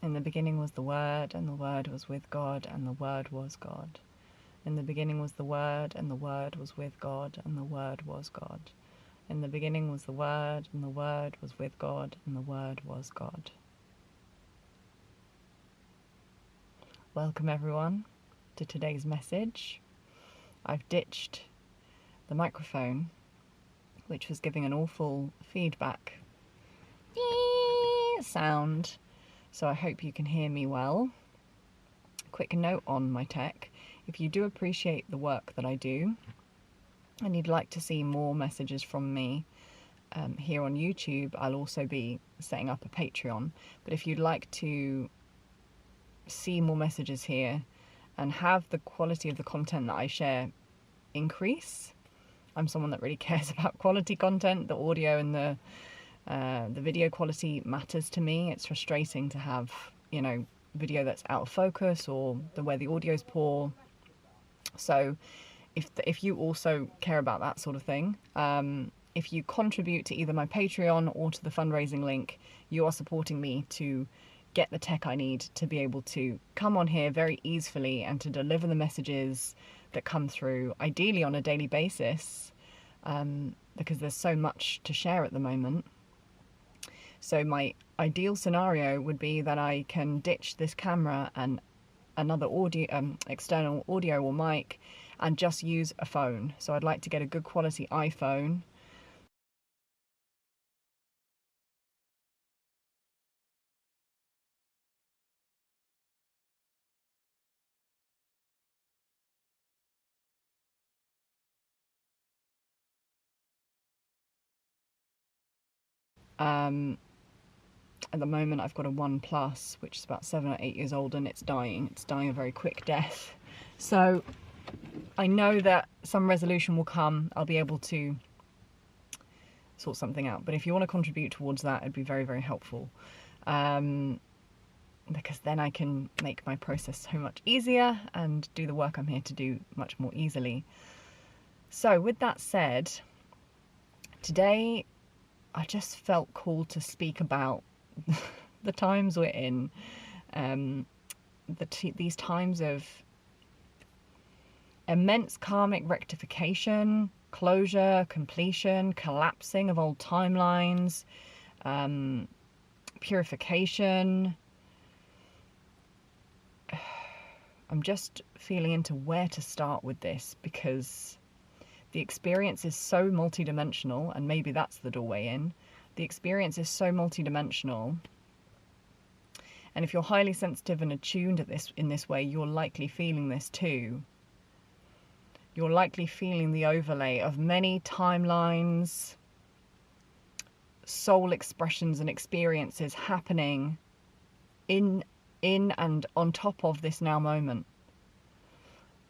In the beginning was the Word, and the Word was with God, and the Word was God. In the beginning was the Word, and the Word was with God, and the Word was God. In the beginning was the Word, and the Word was with God, and the Word was God. Welcome everyone to today's message. I've ditched the microphone, which was giving an awful feedback sound, so I hope you can hear me well. Quick note on my tech: if you do appreciate the work that I do and you'd like to see more messages from me here on YouTube, I'll also be setting up a Patreon. But if you'd like to see more messages here and have the quality of the content that I share increase, I'm someone that really cares about quality content. The audio and the video quality matters to me. It's frustrating to have, video that's out of focus or where the audio is poor. So if you also care about that sort of thing, if you contribute to either my Patreon or to the fundraising link, you are supporting me to get the tech I need to be able to come on here very easily and to deliver the messages that come through, ideally on a daily basis, because there's so much to share at the moment. So my ideal scenario would be that I can ditch this camera and another audio, external audio or mic, and just use a phone. So I'd like to get a good quality iPhone. At the moment I've got a OnePlus, which is about 7 or 8 years old, and it's dying a very quick death. So I know that some resolution will come. I'll be able to sort something out. But if you want to contribute towards that, it'd be very, very helpful. Because then I can make my process so much easier and do the work I'm here to do much more easily. So with that said, today I just felt called to speak about the times we're in, these times of immense karmic rectification, closure, completion, collapsing of old timelines, purification. I'm just feeling into where to start with this, because the experience is so multidimensional, and maybe that's the doorway in. The experience is so multidimensional, and if you're highly sensitive and attuned at this in this way, you're likely feeling this too. You're likely feeling the overlay of many timelines, soul expressions and experiences happening in and on top of this now moment.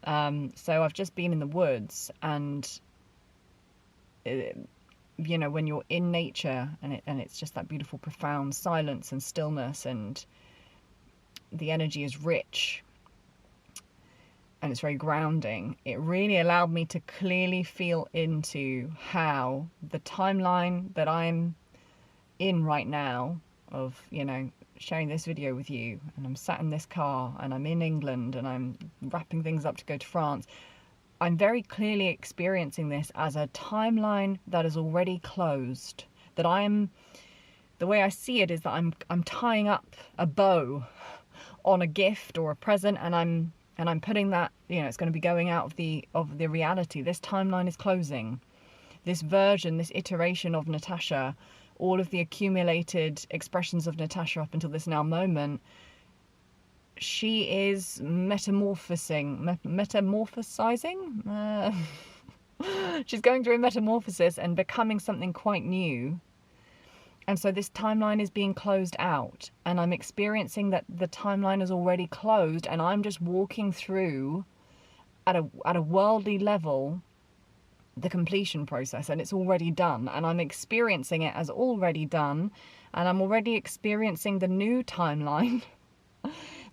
So I've just been in the woods, and when you're in nature and it's just that beautiful profound silence and stillness, and the energy is rich and it's very grounding, it really allowed me to clearly feel into how the timeline that I'm in right now of, sharing this video with you, and I'm sat in this car and I'm in England and I'm wrapping things up to go to France, I'm very clearly experiencing this as a timeline that is already closed. That the way I see it is that I'm tying up a bow on a gift or a present, and I'm putting that, it's going to be going out of the reality. This timeline is closing. This version, this iteration of Natasha, all of the accumulated expressions of Natasha up until this now moment, she is metamorphosizing. She's going through a metamorphosis and becoming something quite new. And so this timeline is being closed out, and I'm experiencing that the timeline is already closed, and I'm just walking through at a worldly level the completion process, and it's already done, and I'm experiencing it as already done, and I'm already experiencing the new timeline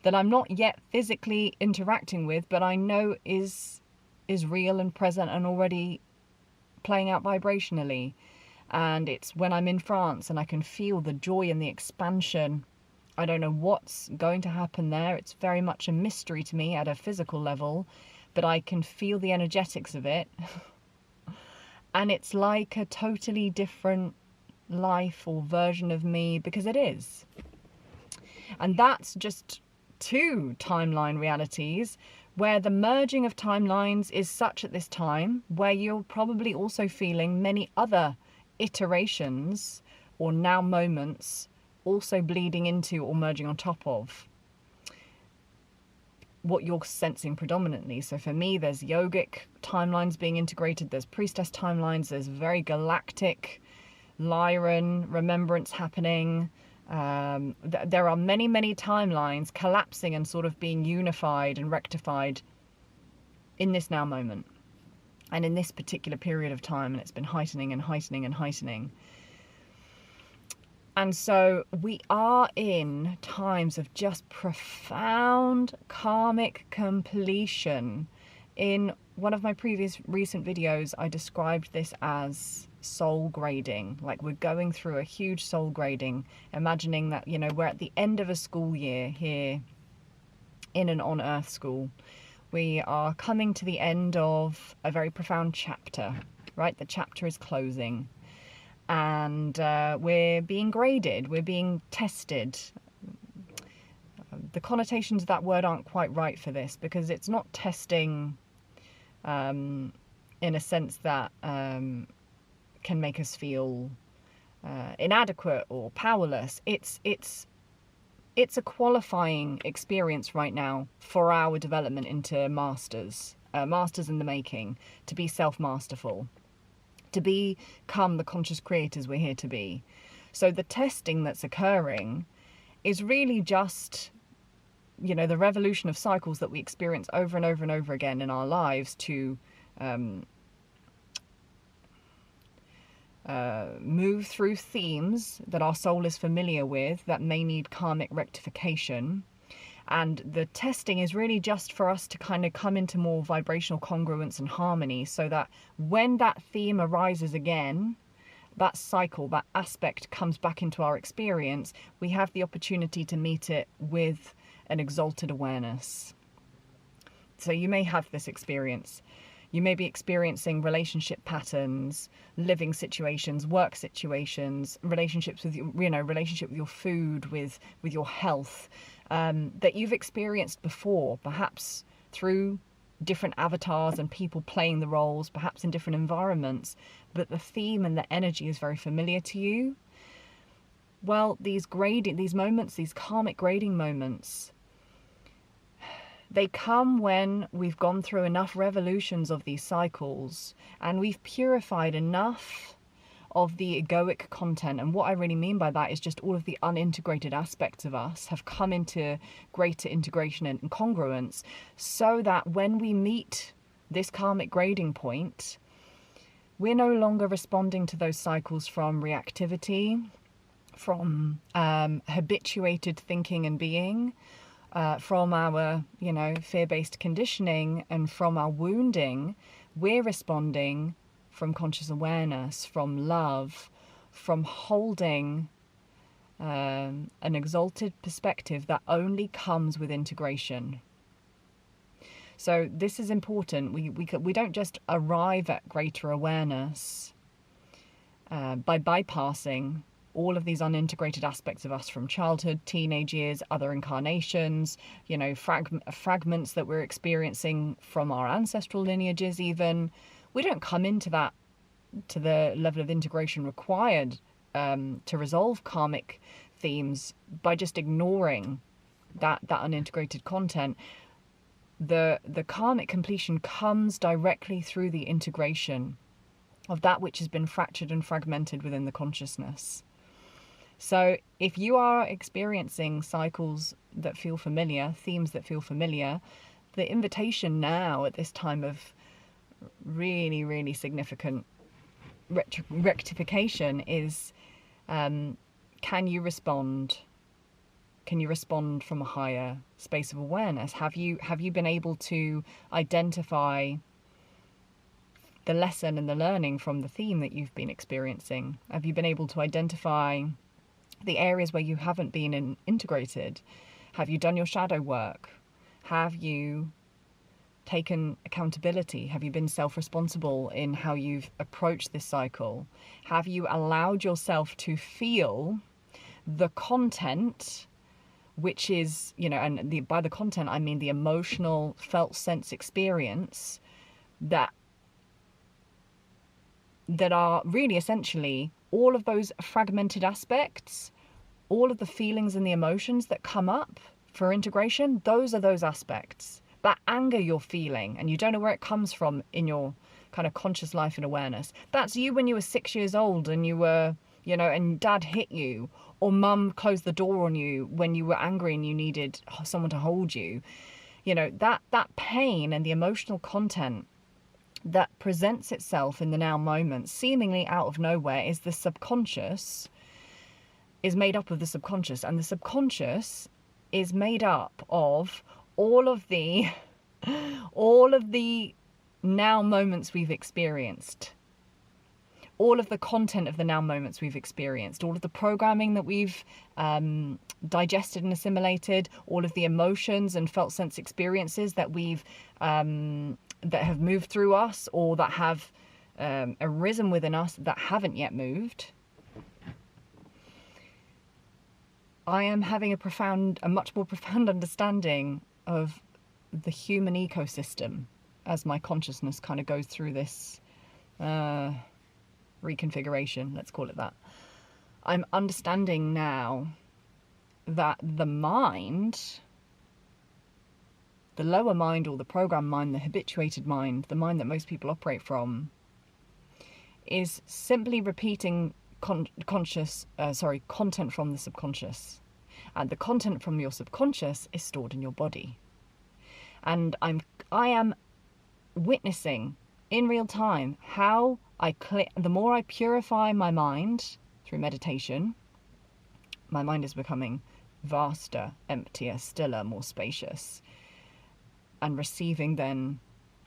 that I'm not yet physically interacting with, but I know is real and present and already playing out vibrationally. And it's when I'm in France and I can feel the joy and the expansion I don't know what's going to happen there. It's very much a mystery to me at a physical level, but I can feel the energetics of it. And it's like a totally different life or version of me, because it is. And that's just 2 timeline realities, where the merging of timelines is such at this time, where you're probably also feeling many other iterations or now moments also bleeding into or merging on top of what you're sensing predominantly. So for me, there's yogic timelines being integrated, there's priestess timelines, there's very galactic Lyran remembrance happening. There are many, many timelines collapsing and sort of being unified and rectified in this now moment and in this particular period of time, and it's been heightening and heightening and heightening. And so we are in times of just profound karmic completion. In one of my previous recent videos, I described this as soul grading. Like, we're going through a huge soul grading, imagining that, you know, we're at the end of a school year here in an on-earth school. We are coming to the end of a very profound chapter, right? The chapter is closing. And we're being graded, we're being tested. The connotations of that word aren't quite right for this, because it's not testing in a sense that can make us feel inadequate or powerless. It's a qualifying experience right now for our development into masters in the making, to be self-masterful, to become the conscious creators we're here to be. So the testing that's occurring is really just, you know, the revolution of cycles that we experience over and over and over again in our lives to move through themes that our soul is familiar with that may need karmic rectification. And the testing is really just for us to kind of come into more vibrational congruence and harmony, so that when that theme arises again, that cycle, that aspect comes back into our experience, we have the opportunity to meet it with an exalted awareness. So you may have this experience. You may be experiencing relationship patterns, living situations, work situations, relationships with, relationship with your food, with your health, that you've experienced before, perhaps through different avatars and people playing the roles, perhaps in different environments, but the theme and the energy is very familiar to you. Well, these moments, these karmic grading moments, they come when we've gone through enough revolutions of these cycles and we've purified enough of the egoic content. And what I really mean by that is just all of the unintegrated aspects of us have come into greater integration and congruence, so that when we meet this karmic grading point, we're no longer responding to those cycles from reactivity, from habituated thinking and being, from our, fear-based conditioning and from our wounding. We're responding from conscious awareness, from love, from holding an exalted perspective that only comes with integration. So this is important. We don't just arrive at greater awareness by bypassing all of these unintegrated aspects of us from childhood, teenage years, other incarnations, fragments that we're experiencing from our ancestral lineages even. We don't come into that to the level of integration required to resolve karmic themes by just ignoring that unintegrated content. The karmic completion comes directly through the integration of that which has been fractured and fragmented within the consciousness. So if you are experiencing cycles that feel familiar, themes that feel familiar, the invitation now at this time of really, really significant rectification is, can you respond? Can you respond from a higher space of awareness? Have you been able to identify the lesson and the learning from the theme that you've been experiencing? Have you been able to identify the areas where you haven't been integrated. Have you done your shadow work? Have you taken accountability? Have you been self-responsible in how you've approached this cycle? Have you allowed yourself to feel the content, which is, you know, and by the content I mean the emotional felt sense experience that are really essentially all of those fragmented aspects, all of the feelings and the emotions that come up for integration. Those are those aspects. That anger you're feeling and you don't know where it comes from in your kind of conscious life and awareness. That's you when you were 6 years old and you were, you know, and dad hit you, or mum closed the door on you when you were angry and you needed someone to hold you. You know, that pain and the emotional content that presents itself in the now moment, seemingly out of nowhere, is the subconscious, is made up of the subconscious. And the subconscious is made up of all of the now moments we've experienced, all of the content of the now moments we've experienced, all of the programming that we've digested and assimilated, all of the emotions and felt sense experiences that we've that have moved through us, or that have arisen within us that haven't yet moved. I am having a much more profound understanding of the human ecosystem as my consciousness kind of goes through this reconfiguration, let's call it that. I'm understanding now that the mind, the lower mind, or the programmed mind, the habituated mind, the mind that most people operate from, is simply repeating content from the subconscious. And the content from your subconscious is stored in your body. And I am witnessing in real time how the more I purify my mind through meditation, my mind is becoming vaster, emptier, stiller, more spacious, and receiving then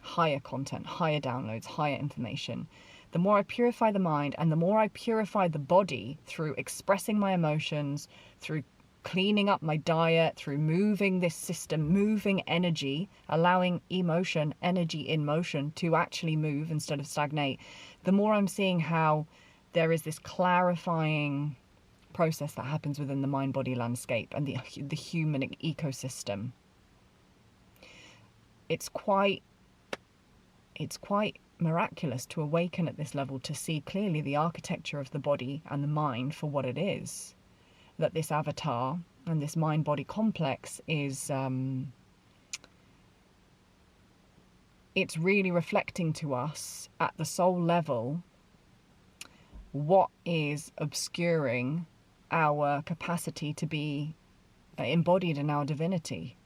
higher content, higher downloads, higher information. The more I purify the mind and the more I purify the body through expressing my emotions, through cleaning up my diet, through moving this system, moving energy, allowing emotion, energy in motion to actually move instead of stagnate, the more I'm seeing how there is this clarifying process that happens within the mind-body landscape and the human ecosystem. It's quite miraculous to awaken at this level, to see clearly the architecture of the body and the mind for what it is. That this avatar and this mind-body complex is, it's really reflecting to us at the soul level what is obscuring our capacity to be embodied in our divinity,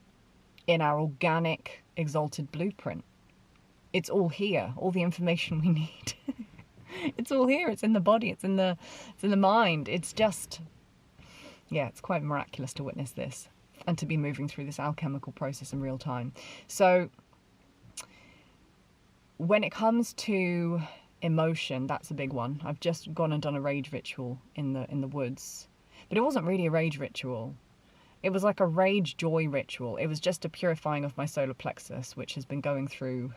in our organic, exalted blueprint. It's all here, all the information we need. It's all here, it's in the body, it's in the mind. It's just, yeah, it's quite miraculous to witness this and to be moving through this alchemical process in real time. So when it comes to emotion, that's a big one. I've just gone and done a rage ritual in the woods, but it wasn't really a rage ritual. It was like a rage joy ritual. It was just a purifying of my solar plexus, which has been going through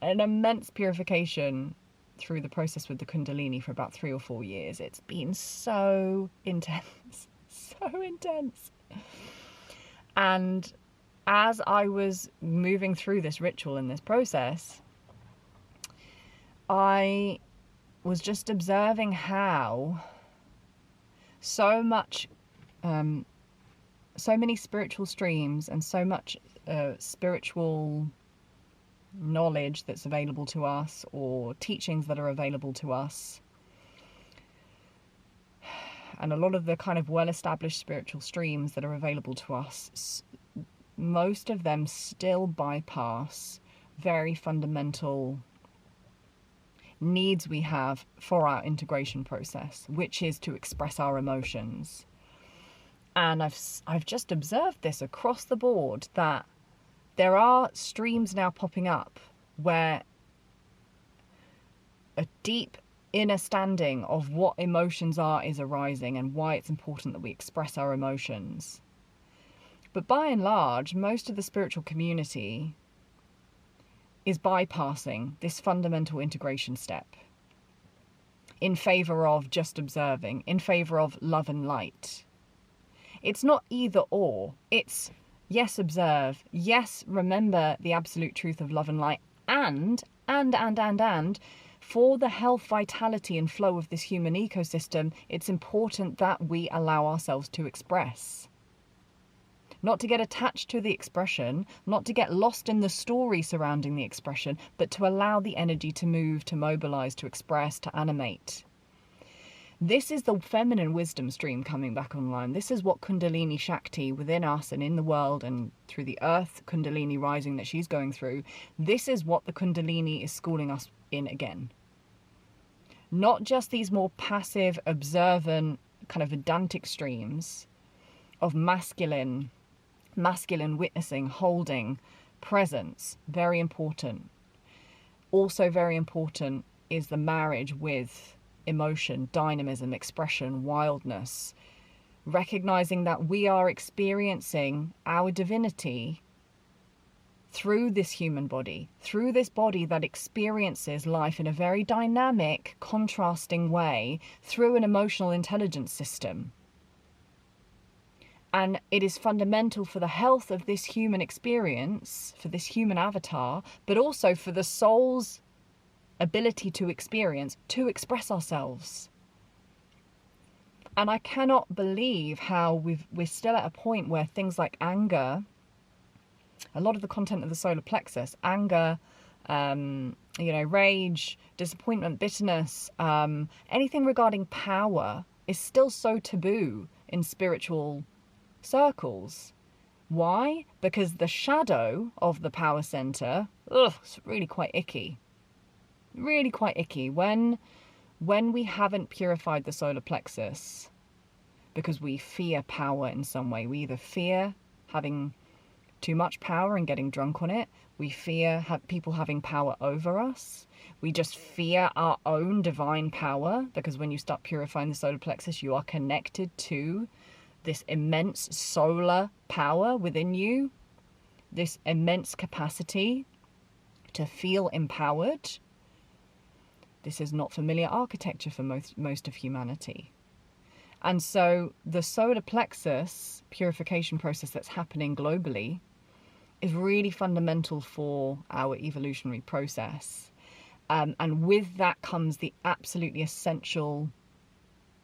an immense purification through the process with the Kundalini for about 3 or 4 years. It's been so intense, so intense. And as I was moving through this ritual and this process, I was just observing how so many spiritual streams and so much spiritual knowledge that's available to us, or teachings that are available to us, and a lot of the kind of well-established spiritual streams that are available to us, most of them still bypass very fundamental needs we have for our integration process, which is to express our emotions. And I've just observed this across the board, that there are streams now popping up where a deep inner standing of what emotions are is arising and why it's important that we express our emotions. But by and large, most of the spiritual community is bypassing this fundamental integration step in favor of just observing, in favor of love and light. It's not either or. It's yes, observe. Yes, remember the absolute truth of love and light. And for the health, vitality and flow of this human ecosystem, it's important that we allow ourselves to express. Not to get attached to the expression, not to get lost in the story surrounding the expression, but to allow the energy to move, to mobilize, to express, to animate. This is the feminine wisdom stream coming back online. This is what Kundalini Shakti within us and in the world and through the earth Kundalini rising that she's going through. This is what the Kundalini is schooling us in again. Not just these more passive, observant, kind of Vedantic streams of masculine witnessing, holding, presence. Very important. Also very important is the marriage with emotion, dynamism, expression, wildness, recognizing that we are experiencing our divinity through this human body, through this body that experiences life in a very dynamic, contrasting way, through an emotional intelligence system. And it is fundamental for the health of this human experience, for this human avatar, but also for the soul's ability to experience, to express ourselves. And I cannot believe how we're still at a point where things like anger, a lot of the content of the solar plexus, anger, rage, disappointment, bitterness, anything regarding power is still so taboo in spiritual circles. Why? Because the shadow of the power center, it's really quite icky. Really quite icky. When we haven't purified the solar plexus because we fear power in some way, we either fear having too much power and getting drunk on it, we fear people having power over us, we just fear our own divine power, because when you start purifying the solar plexus, you are connected to this immense solar power within you, this immense capacity to feel empowered. This is not familiar architecture for most of humanity. And so the solar plexus purification process that's happening globally is really fundamental for our evolutionary process. And with that comes the absolutely essential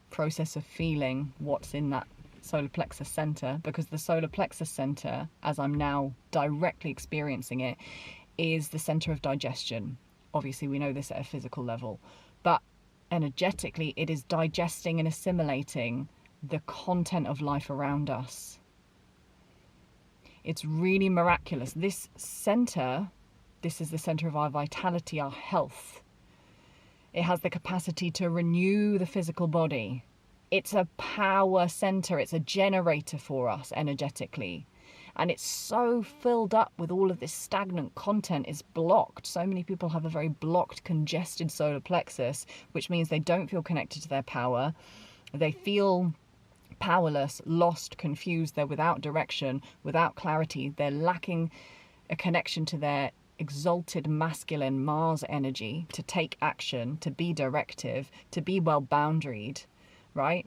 process of feeling what's in that solar plexus center, because the solar plexus center, as I'm now directly experiencing it, is the center of digestion. Obviously, we know this at a physical level, but energetically, it is digesting and assimilating the content of life around us. It's really miraculous. This center, this is the center of our vitality, our health. It has the capacity to renew the physical body. It's a power center. It's a generator for us energetically. And it's so filled up with all of this stagnant content, it's blocked. So many people have a very blocked, congested solar plexus, which means they don't feel connected to their power. They feel powerless, lost, confused. They're without direction, without clarity. They're lacking a connection to their exalted masculine Mars energy to take action, to be directive, to be well boundaried, right?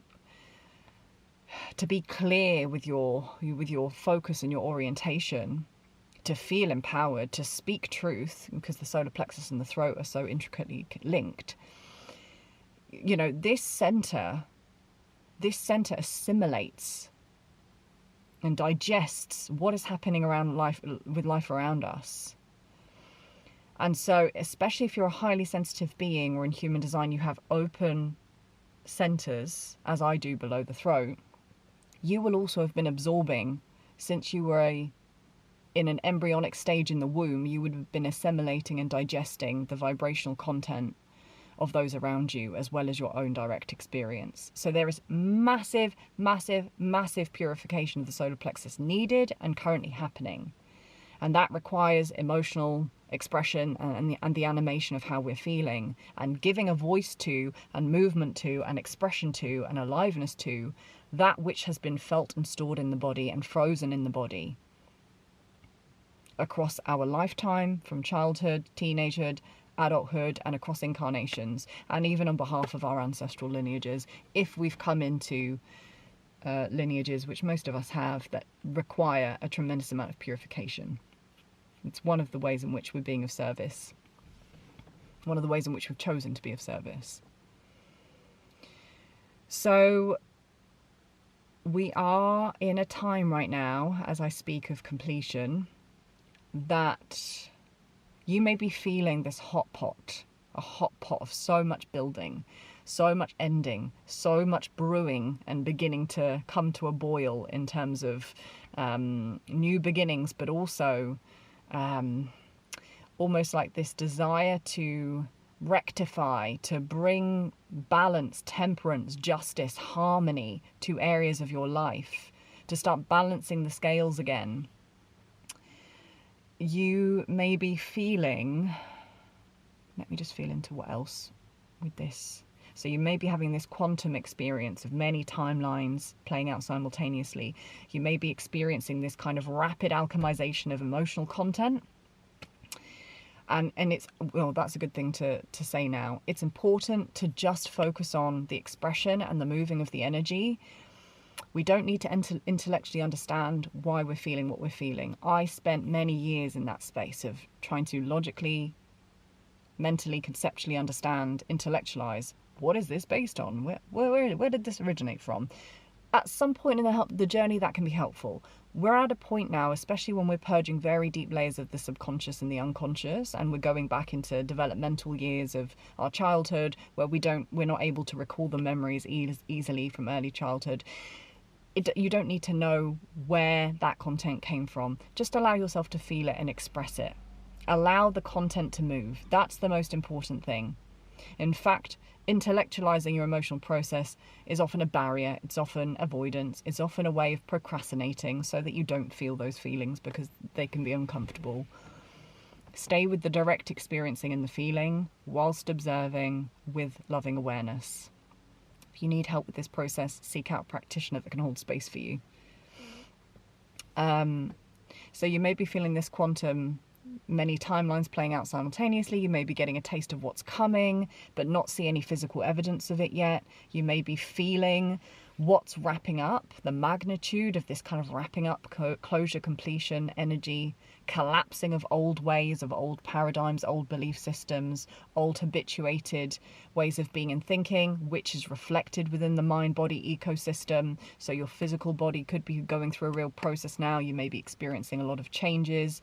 To be clear with your focus and your orientation, to feel empowered, to speak truth, because the solar plexus and the throat are so intricately linked. You know, this center assimilates and digests what is happening around life, with life around us. And so, especially if you're a highly sensitive being, or in human design you have open centers, as I do below the throat, you will also have been absorbing, since you were in an embryonic stage in the womb, you would have been assimilating and digesting the vibrational content of those around you, as well as your own direct experience. So there is massive, massive, massive purification of the solar plexus needed and currently happening. And that requires emotional expression and the animation of how we're feeling, and giving a voice to and movement to and expression to and aliveness to that which has been felt and stored in the body and frozen in the body across our lifetime, from childhood, teenagehood, adulthood, and across incarnations, and even on behalf of our ancestral lineages, if we've come into lineages, which most of us have, that require a tremendous amount of purification. It's one of the ways in which we're being of service. One of the ways in which we've chosen to be of service. So we are in a time right now, as I speak of completion, that you may be feeling this hot pot, a hot pot of so much building, so much ending, so much brewing and beginning to come to a boil in terms of new beginnings, but also almost like this desire to rectify, to bring balance, temperance, justice, harmony to areas of your life, to start balancing the scales again. You may be feeling, let me just feel into what else with this. So you may be having this quantum experience of many timelines playing out simultaneously. You may be experiencing this kind of rapid alchemization of emotional content. And it's, well, that's a good thing to say now. It's important to just focus on the expression and the moving of the energy. We don't need to intellectually understand why we're feeling what we're feeling. I spent many years in that space of trying to logically, mentally, conceptually understand, intellectualize. What is this based on? Where did this originate from? At some point in the journey, that can be helpful. We're at a point now, especially when we're purging very deep layers of the subconscious and the unconscious, and we're going back into developmental years of our childhood, where we're not able to recall the memories easily from early childhood. You don't need to know where that content came from. Just allow yourself to feel it and express it. Allow the content to move. That's the most important thing. In fact, intellectualizing your emotional process is often a barrier. It's often avoidance. It's often a way of procrastinating so that you don't feel those feelings because they can be uncomfortable. Stay with the direct experiencing and the feeling whilst observing with loving awareness. If you need help with this process, seek out a practitioner that can hold space for you. So you may be feeling this quantum, many timelines playing out simultaneously. You may be getting a taste of what's coming, but not see any physical evidence of it yet. You may be feeling what's wrapping up, the magnitude of this kind of wrapping up, closure, completion, energy, collapsing of old ways, of old paradigms, old belief systems, old habituated ways of being and thinking, which is reflected within the mind-body ecosystem. So your physical body could be going through a real process now. You may be experiencing a lot of changes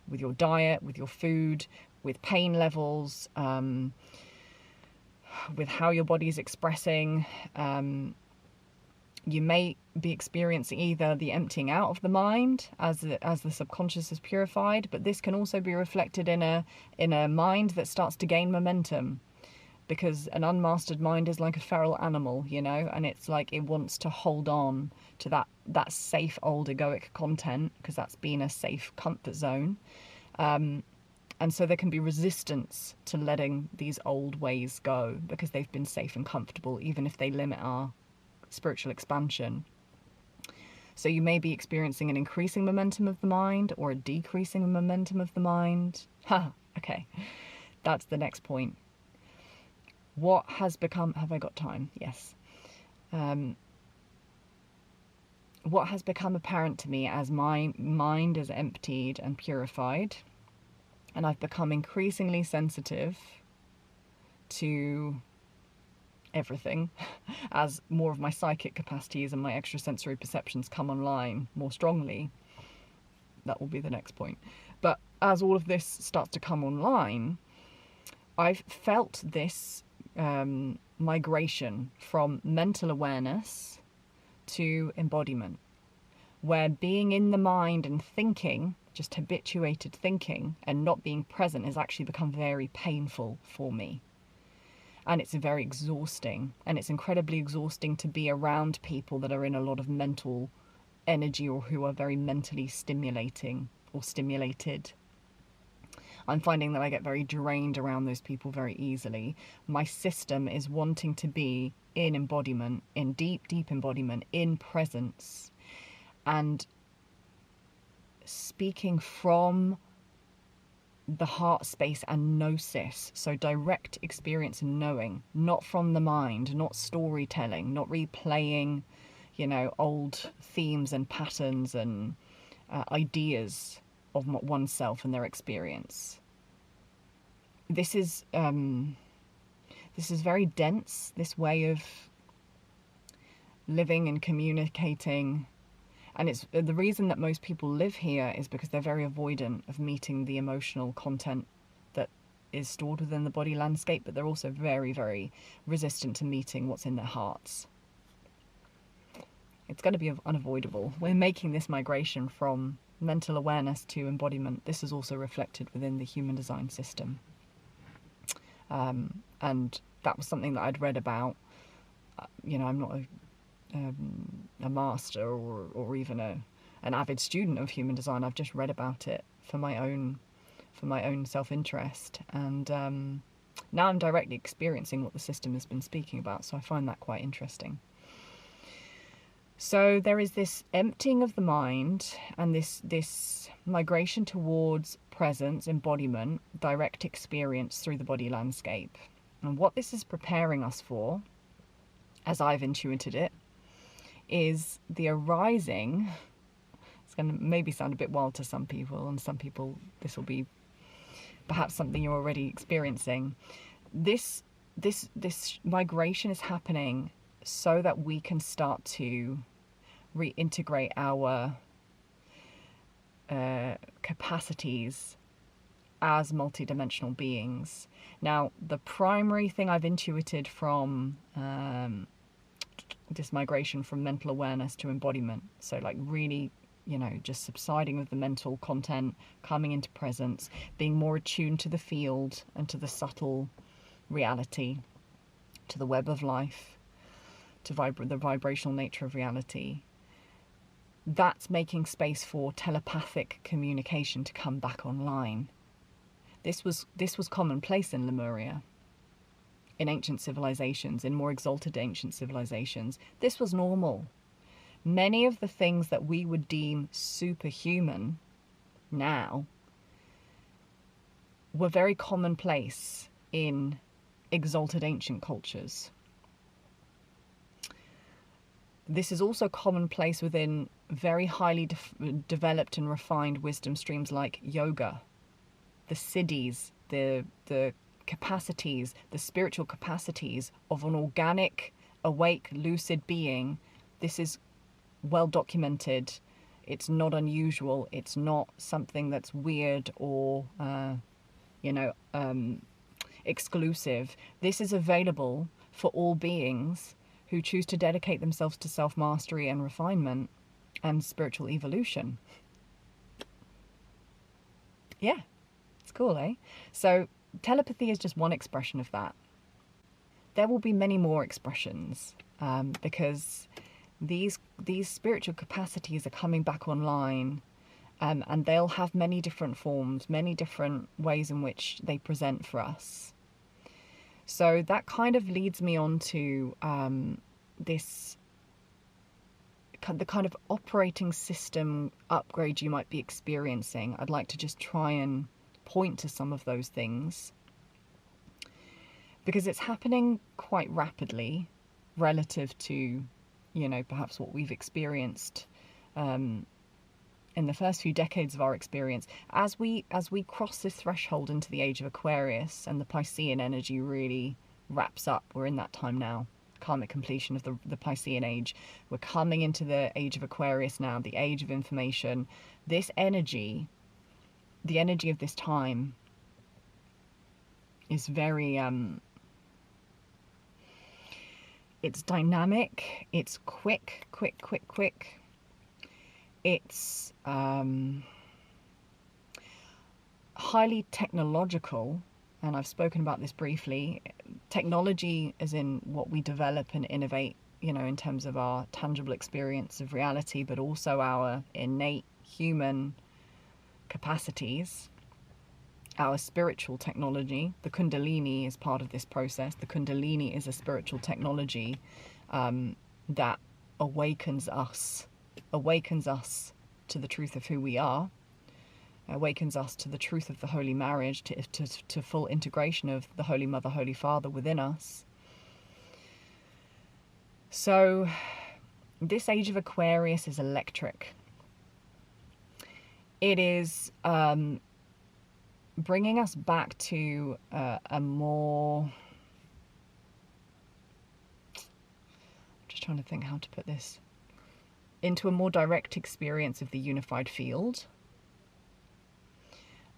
with your diet, with your food, with pain levels, with how your body is expressing. You may be experiencing either the emptying out of the mind as the subconscious is purified, but this can also be reflected in a mind that starts to gain momentum, because an unmastered mind is like a feral animal, you know, and it's like it wants to hold on to that safe old egoic content because that's been a safe comfort zone. And so there can be resistance to letting these old ways go because they've been safe and comfortable, even if they limit our spiritual expansion. So you may be experiencing an increasing momentum of the mind or a decreasing momentum of the mind. Okay, that's the next point. What has become, have I got time? Yes. What has become apparent to me as my mind is emptied and purified, and I've become increasingly sensitive to everything as more of my psychic capacities and my extrasensory perceptions come online more strongly. That will be the next point. But as all of this starts to come online, I've felt this migration from mental awareness to embodiment, where being in the mind and thinking, just habituated thinking and not being present, has actually become very painful for me. And it's very exhausting, and it's incredibly exhausting to be around people that are in a lot of mental energy or who are very mentally stimulating or stimulated. I'm finding that I get very drained around those people very easily. My system is wanting to be in embodiment, in deep, deep embodiment, in presence, and speaking from the heart space and gnosis, so direct experience and knowing, not from the mind, not storytelling, not replaying, you know, old themes and patterns and ideas of oneself and their experience. This is very dense, this way of living and communicating. And it's the reason that most people live here is because they're very avoidant of meeting the emotional content that is stored within the body landscape, but they're also very, very resistant to meeting what's in their hearts. It's going to be unavoidable. We're making this migration from mental awareness to embodiment. This is also reflected within the human design system. And that was something that I'd read about. You know, I'm not a master or even an avid student of human design. I've just read about it for my own self-interest, and now I'm directly experiencing what the system has been speaking about, so I find that quite interesting. So there is this emptying of the mind and this migration towards presence, embodiment, direct experience through the body landscape. And what this is preparing us for, as I've intuited it, is the arising. It's going to maybe sound a bit wild to some people, and some people this will be perhaps something you're already experiencing. This migration is happening so that we can start to reintegrate our capacities as multidimensional beings. Now, the primary thing I've intuited from this migration from mental awareness to embodiment, so like really, you know, just subsiding of the mental content, coming into presence, being more attuned to the field and to the subtle reality, to the web of life, to the vibrational nature of reality. That's making space for telepathic communication to come back online. This was commonplace in Lemuria, in ancient civilizations, in more exalted ancient civilizations. This was normal. Many of the things that we would deem superhuman now were very commonplace in exalted ancient cultures. This is also commonplace within very highly developed and refined wisdom streams like yoga, the siddhis, the capacities, the spiritual capacities of an organic, awake, lucid being. This is well documented. It's not unusual. It's not something that's weird or, exclusive. This is available for all beings who choose to dedicate themselves to self-mastery and refinement and spiritual evolution. Yeah, it's cool, eh? So telepathy is just one expression of that. There will be many more expressions because these spiritual capacities are coming back online, and they'll have many different forms, many different ways in which they present for us. So that kind of leads me on to the kind of operating system upgrade you might be experiencing. I'd like to just try and point to some of those things, because it's happening quite rapidly relative to, you know, perhaps what we've experienced in the first few decades of our experience. As we cross this threshold into the age of Aquarius and the Piscean energy really wraps up, we're in that time now, karmic completion of the Piscean age. We're coming into the age of Aquarius now, the age of information. This energy, the energy of this time, is very it's dynamic, it's quick. It's highly technological, and I've spoken about this briefly. Technology as in what we develop and innovate, you know, in terms of our tangible experience of reality, but also our innate human capacities. our spiritual technology. The Kundalini is part of this process. The Kundalini is a spiritual technology that awakens us to the truth of who we are, awakens us to the truth of the holy marriage, to full integration of the Holy Mother, Holy Father within us. So this age of Aquarius is electric. It is bringing us back to a more... just trying to think how to put this, into a more direct experience of the unified field,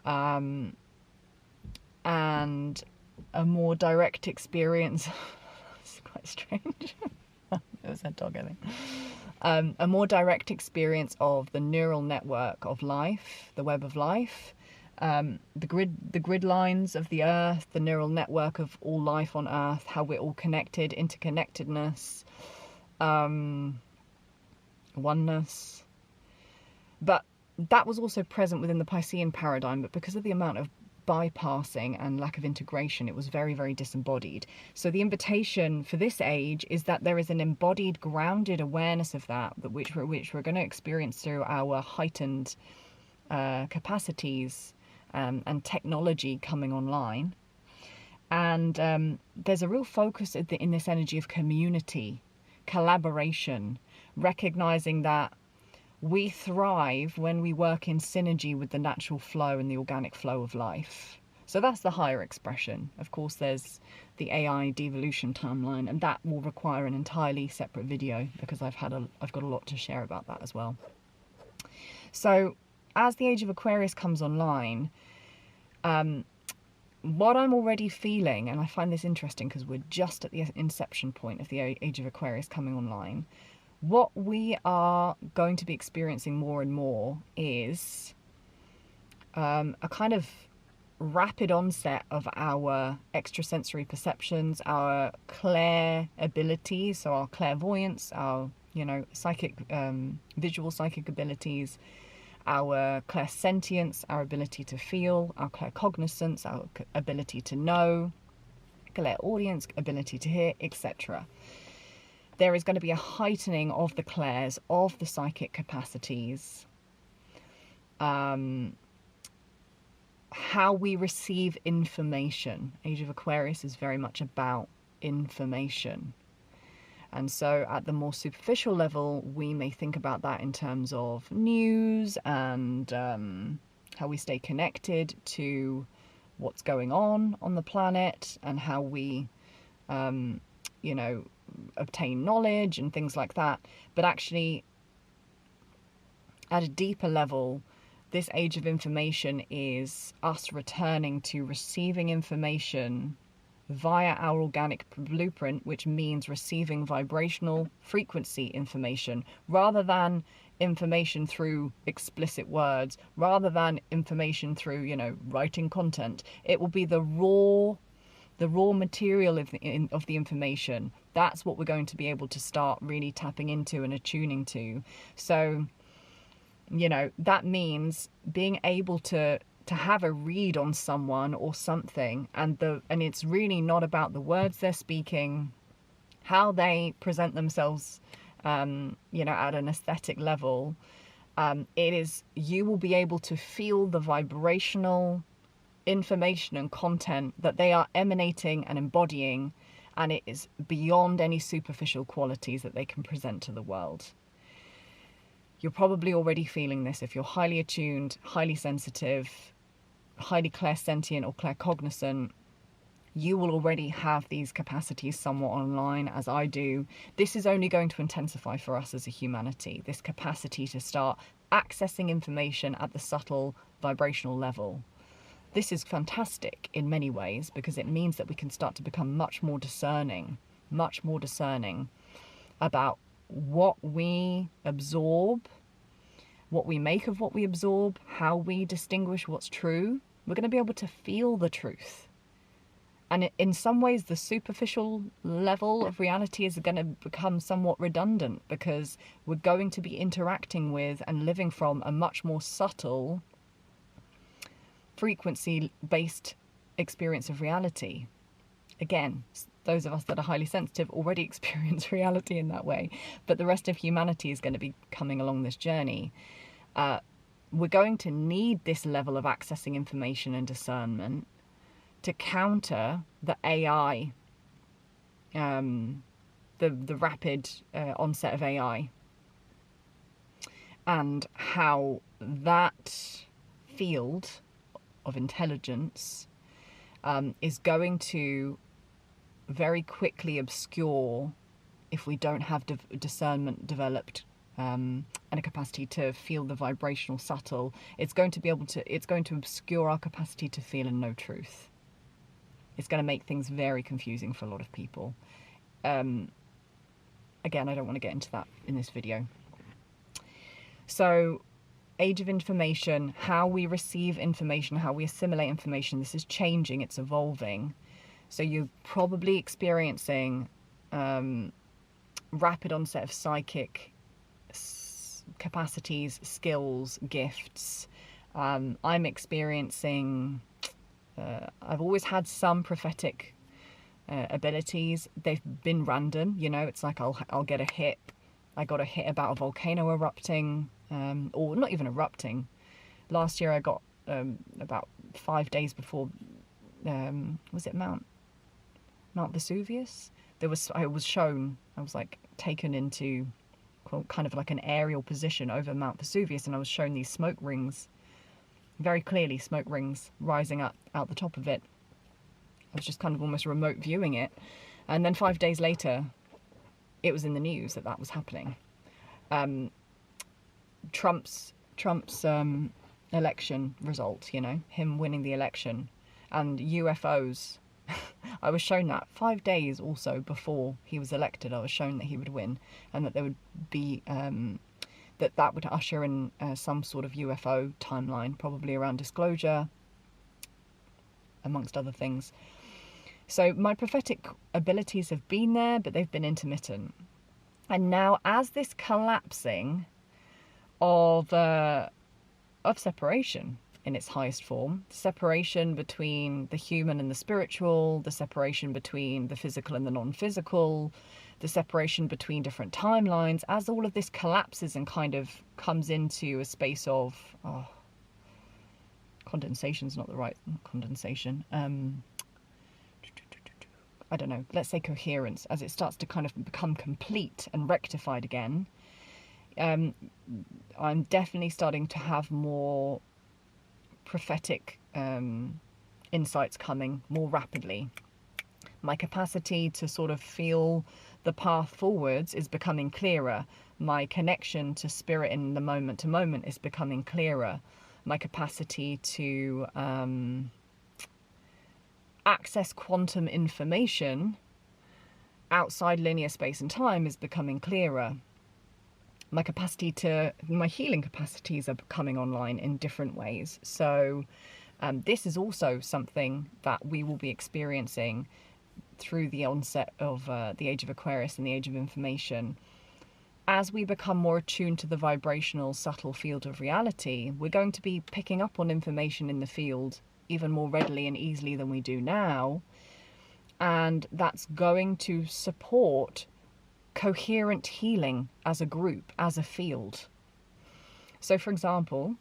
and a more direct experience it's quite strange it was that dog, I think. A more direct experience of the neural network of life, the web of life, the grid lines of the earth, the neural network of all life on earth, how we're all connected, interconnectedness, oneness. But that was also present within the Piscean paradigm, but because of the amount of bypassing and lack of integration, it was very, very disembodied. So the invitation for this age is that there is an embodied, grounded awareness of that which we're going to experience through our heightened capacities and technology coming online. And there's a real focus in this energy of community, collaboration, recognizing that we thrive when we work in synergy with the natural flow and the organic flow of life. So that's the higher expression. Of course, there's the AI devolution timeline, and that will require an entirely separate video because I've got a lot to share about that as well. So as the age of Aquarius comes online, what I'm already feeling, and I find this interesting because we're just at the inception point of the age of Aquarius coming online, what we are going to be experiencing more and more is a kind of rapid onset of our extrasensory perceptions, our clair abilities, so our clairvoyance, our psychic, visual psychic abilities, our clairsentience, our ability to feel, our claircognizance, our ability to know, clairaudience, ability to hear, etc. There is going to be a heightening of the clairs, of the psychic capacities, how we receive information. Age of Aquarius is very much about information. And so at the more superficial level, we may think about that in terms of news and how we stay connected to what's going on the planet and how we, obtain knowledge and things like that. But actually, at a deeper level, this age of information is us returning to receiving information via our organic blueprint, which means receiving vibrational frequency information rather than information through explicit words, rather than information through, writing content. It will be the raw material of the information. That's what we're going to be able to start really tapping into and attuning to. So, that means being able to have a read on someone or something, and it's really not about the words they're speaking, how they present themselves, at an aesthetic level. It is, you will be able to feel the vibrational information and content that they are emanating and embodying, and it is beyond any superficial qualities that they can present to the world. You're probably already feeling this if you're highly attuned, highly sensitive, highly clairsentient or claircognizant. You will already have these capacities somewhat online, as I do. This is only going to intensify for us as a humanity, this capacity to start accessing information at the subtle vibrational level. This is fantastic in many ways because it means that we can start to become much more discerning about what we absorb, what we make of what we absorb, how we distinguish what's true. We're going to be able to feel the truth. And in some ways, the superficial level of reality is going to become somewhat redundant because we're going to be interacting with and living from a much more subtle frequency-based experience of reality. Again, those of us that are highly sensitive already experience reality in that way, but the rest of humanity is going to be coming along this journey. We're going to need this level of accessing information and discernment to counter the AI, the rapid onset of AI, and how that field of intelligence is going to very quickly obscure if we don't have discernment developed, and a capacity to feel the vibrational subtle. It's going to obscure our capacity to feel and know truth. It's going to make things very confusing for a lot of people. Again, I don't want to get into that in this video. So, age of information, how we receive information, how we assimilate information, this is changing, it's evolving. So you're probably experiencing rapid onset of psychic capacities, skills, gifts. I'm experiencing, I've always had some prophetic abilities. They've been random, you know, it's like I'll get a hit. I got a hit about a volcano erupting, or not even erupting. Last year I got, about 5 days before, was it Mount Vesuvius? I was like taken into kind of like an aerial position over Mount Vesuvius, and I was shown these smoke rings, very clearly smoke rings rising up out the top of it. I was just kind of almost remote viewing it, and then 5 days later it was in the news that was happening. Trump's election result, you know, him winning the election, and UFOs. I was shown that 5 days also before he was elected. I was shown that he would win, and that there would be that would usher in some sort of UFO timeline, probably around disclosure, amongst other things. So my prophetic abilities have been there, but they've been intermittent. And now, as this collapsing of separation in its highest form, separation between the human and the spiritual, the separation between the physical and the non-physical, the separation between different timelines, as all of this collapses and kind of comes into a space of, condensation's not the right condensation, I don't know, let's say coherence, as it starts to kind of become complete and rectified again. I'm definitely starting to have more prophetic insights coming more rapidly. My capacity to sort of feel the path forwards is becoming clearer. My connection to spirit in the moment to moment is becoming clearer. My capacity to access quantum information outside linear space and time is becoming clearer. My healing capacities are coming online in different ways. So this is also something that we will be experiencing through the onset of the age of Aquarius and the age of information. As we become more attuned to the vibrational, subtle field of reality, we're going to be picking up on information in the field even more readily and easily than we do now. And that's going to support coherent healing as a group, as a field. So, for example,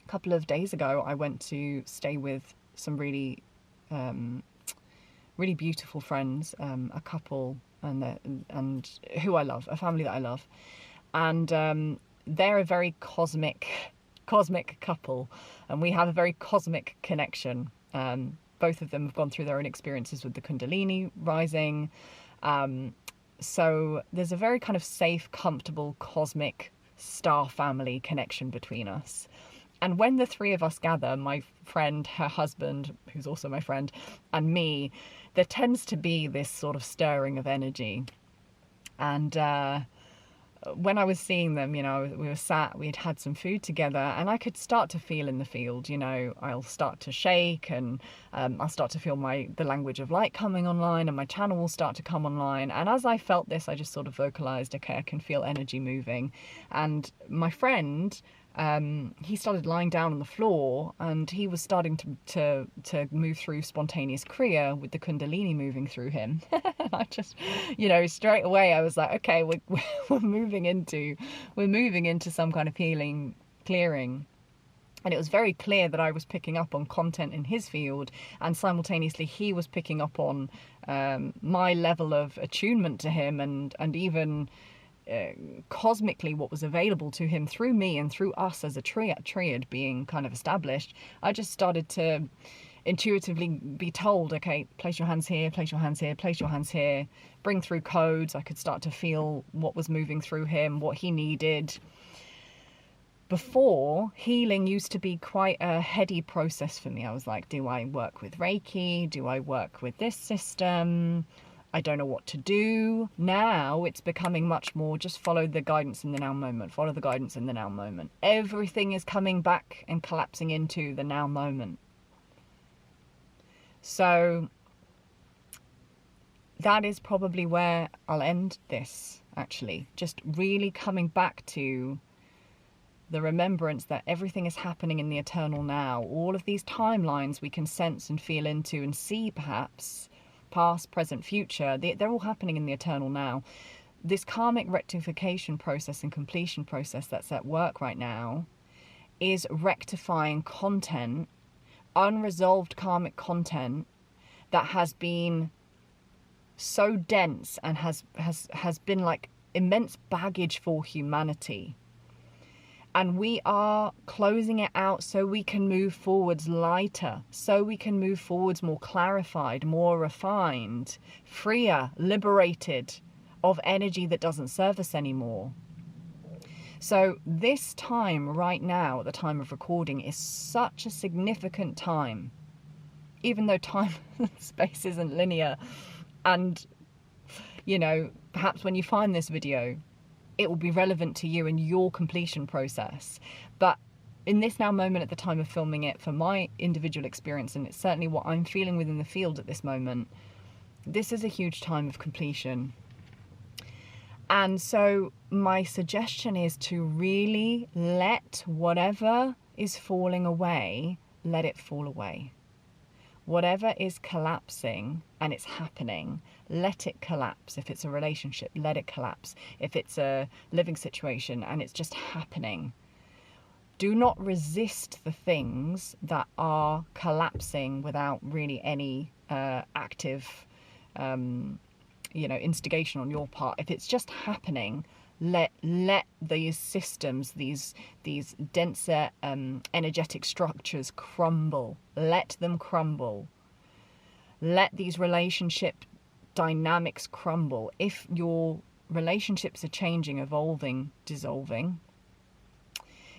a couple of days ago, I went to stay with some really beautiful friends, a couple, and who I love, a family that I love, and they're a very cosmic couple, and we have a very cosmic connection. Both of them have gone through their own experiences with the Kundalini rising. So there's a very kind of safe, comfortable, cosmic star family connection between us. And when the three of us gather, my friend, her husband, who's also my friend, and me, there tends to be this sort of stirring of energy. And when I was seeing them, you know, we were sat, we had some food together, and I could start to feel in the field, you know, I'll start to shake, and I'll start to feel the language of light coming online, and my channel will start to come online. And as I felt this, I just sort of vocalized, okay, I can feel energy moving. And my friend, he started lying down on the floor, and he was starting to move through spontaneous kriya with the kundalini moving through him. I just, straight away I was like, okay, we're moving into some kind of healing, clearing. And it was very clear that I was picking up on content in his field, and simultaneously he was picking up on my level of attunement to him, and even cosmically what was available to him through me and through us as a triad being kind of established. I just started to intuitively be told, okay, place your hands here, place your hands here, place your hands here, bring through codes. I could start to feel what was moving through him, what he needed. Before, healing used to be quite a heady process for me. I was like, do I work with Reiki? Do I work with this system? I don't know what to do. Now it's becoming much more just follow the guidance in the now moment. Follow the guidance in the now moment. Everything is coming back and collapsing into the now moment. So that is probably where I'll end this, actually. Just really coming back to the remembrance that everything is happening in the eternal now. All of these timelines we can sense and feel into and see, perhaps, past, present, future, they're all happening in the eternal now. This karmic rectification process and completion process that's at work right now is rectifying content, unresolved karmic content that has been so dense and has been like immense baggage for humanity. And we are closing it out so we can move forwards lighter, so we can move forwards more clarified, more refined, freer, liberated of energy that doesn't serve us anymore. So this time right now, at the time of recording, is such a significant time, even though time and space isn't linear. And, perhaps when you find this video, it will be relevant to you in your completion process. But in this now moment at the time of filming it, for my individual experience, and it's certainly what I'm feeling within the field at this moment, this is a huge time of completion. And so my suggestion is to really let whatever is falling away, let it fall away. Whatever is collapsing and it's happening, let it collapse. If it's a relationship, let it collapse. If it's a living situation and it's just happening, do not resist the things that are collapsing without really any active, instigation on your part. If it's just happening, let these systems, these denser energetic structures crumble. Let them crumble. Let these relationship dynamics crumble. If your relationships are changing, evolving, dissolving,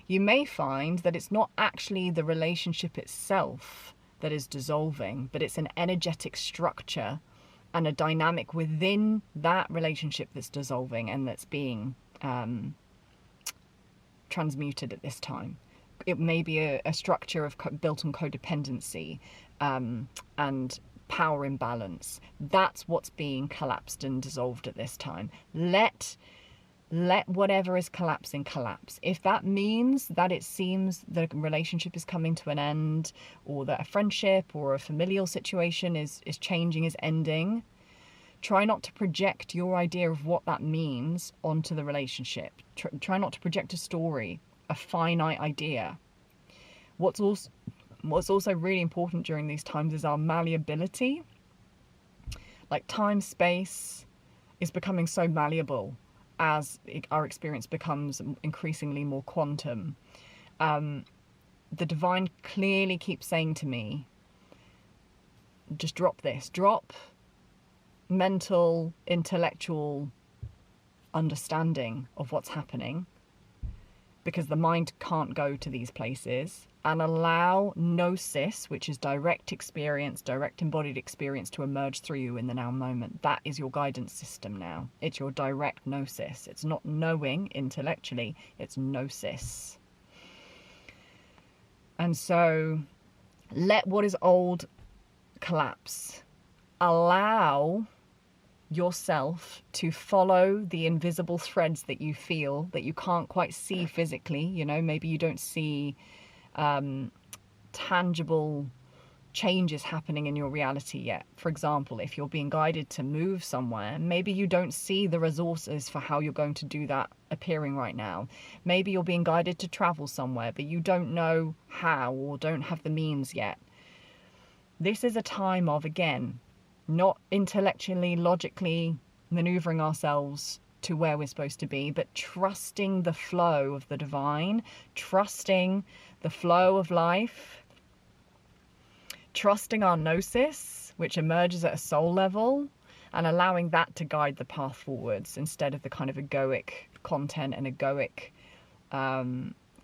you may find that it's not actually the relationship itself that is dissolving, but it's an energetic structure and a dynamic within that relationship that's dissolving and that's being transmuted at this time. It may be a structure built on codependency and power imbalance. That's what's being collapsed and dissolved at this time. Let whatever is collapsing collapse. If that means that it seems the relationship is coming to an end, or that a friendship or a familial situation is changing, is ending, try not to project your idea of what that means onto the relationship. Try not to project a story, a finite idea. What's also really important during these times is our malleability. Like time, space is becoming so malleable as our experience becomes increasingly more quantum. The divine clearly keeps saying to me, just drop this. Drop mental, intellectual understanding of what's happening, because the mind can't go to these places, and allow gnosis, which is direct experience, direct embodied experience, to emerge through you in the now moment. That is your guidance system now. It's your direct gnosis. It's not knowing intellectually, it's gnosis. And so let what is old collapse. Allow yourself to follow the invisible threads that you feel, that you can't quite see physically. You know, maybe you don't see tangible changes happening in your reality yet. For example, if you're being guided to move somewhere, maybe you don't see the resources for how you're going to do that appearing right now. Maybe you're being guided to travel somewhere, but you don't know how or don't have the means yet. This is a time of, again, not intellectually, logically maneuvering ourselves to where we're supposed to be, but trusting the flow of the divine, trusting the flow of life, trusting our gnosis, which emerges at a soul level, and allowing that to guide the path forwards instead of the kind of egoic content and egoic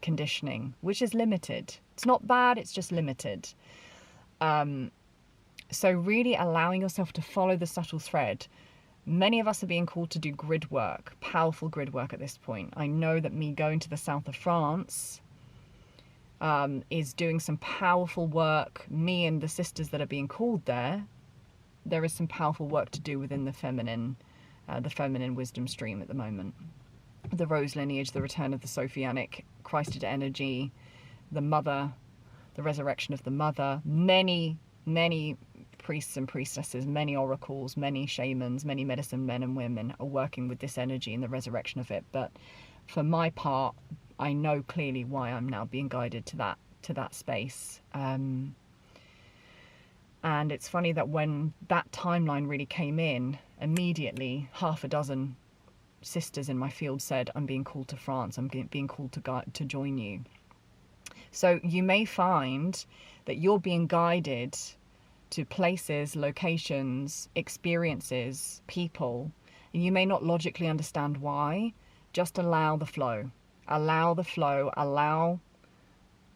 conditioning, which is limited. It's not bad, it's just limited. So really allowing yourself to follow the subtle thread. Many of us are being called to do grid work, powerful grid work at this point. I know that me going to the south of France is doing some powerful work. Me and the sisters that are being called there is some powerful work to do within the feminine wisdom stream at the moment. The rose lineage, the return of the Sophianic Christed energy, the mother, the resurrection of the mother. Many priests and priestesses, many oracles, many shamans, many medicine men and women are working with this energy and the resurrection of it. But for my part, I know clearly why I'm now being guided to that space. And it's funny that when that timeline really came in, immediately half a dozen sisters in my field said, I'm being called to France, I'm being called to join you. So you may find that you're being guided to places, locations, experiences, people, and you may not logically understand why. Just allow the flow. Allow the flow, allow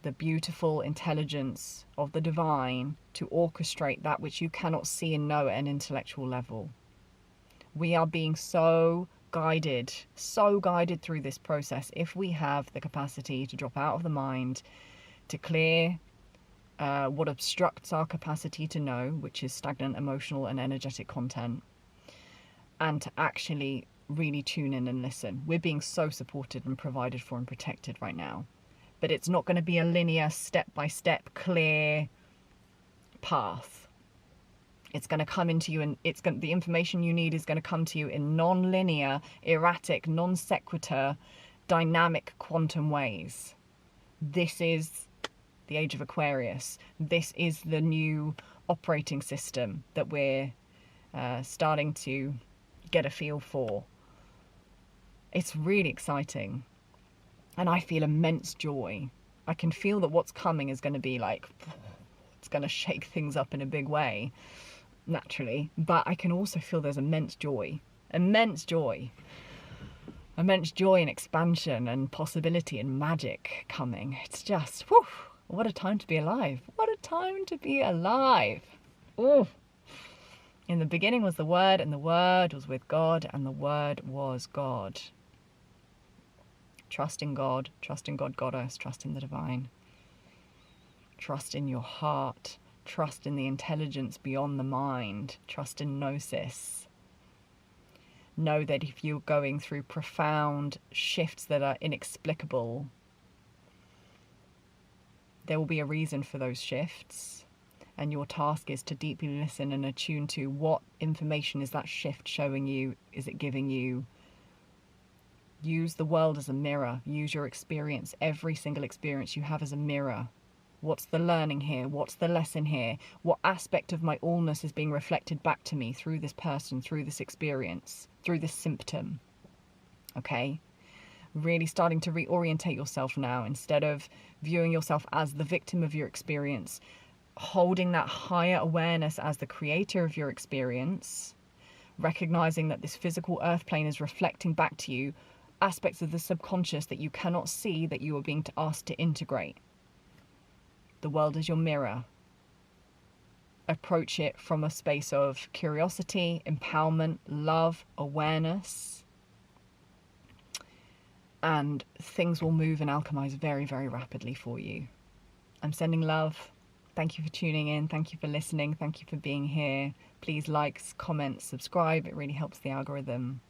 the beautiful intelligence of the divine to orchestrate that which you cannot see and know at an intellectual level. We are being so guided through this process if we have the capacity to drop out of the mind, to clear what obstructs our capacity to know, which is stagnant emotional and energetic content, and to actually really tune in and listen. We're being so supported and provided for and protected right now, but it's not going to be a linear, step-by-step, clear path. It's going to come into you, and the information you need is going to come to you in non-linear, erratic, non sequitur, dynamic quantum ways. This is the age of Aquarius. This is the new operating system that we're starting to get a feel for. It's really exciting, and I feel immense joy. I can feel that what's coming is going to be like, it's going to shake things up in a big way, naturally, but I can also feel there's immense joy and expansion and possibility and magic coming. It's just, whew, what a time to be alive. What a time to be alive. Oh. In the beginning was the Word, and the Word was with God, and the Word was God. Trust in God, Goddess, trust in the divine. Trust in your heart, trust in the intelligence beyond the mind, trust in gnosis. Know that if you're going through profound shifts that are inexplicable, there will be a reason for those shifts. And your task is to deeply listen and attune to what information is that shift showing you, is it giving you. Use the world as a mirror. Use your experience, every single experience you have, as a mirror. What's the learning here? What's the lesson here? What aspect of my allness is being reflected back to me through this person, through this experience, through this symptom? Okay? Really starting to reorientate yourself now, instead of viewing yourself as the victim of your experience, holding that higher awareness as the creator of your experience, recognizing that this physical earth plane is reflecting back to you aspects of the subconscious that you cannot see, that you are being asked to integrate. The world is your mirror. Approach it from a space of curiosity, empowerment, love, awareness, and things will move and alchemize very, very rapidly for you. I'm sending love. Thank you for tuning in. Thank you for listening. Thank you for being here. Please like, comment, subscribe. It really helps the algorithm.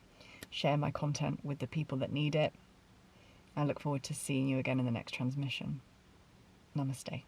Share my content with the people that need it. I look forward to seeing you again in the next transmission. Namaste.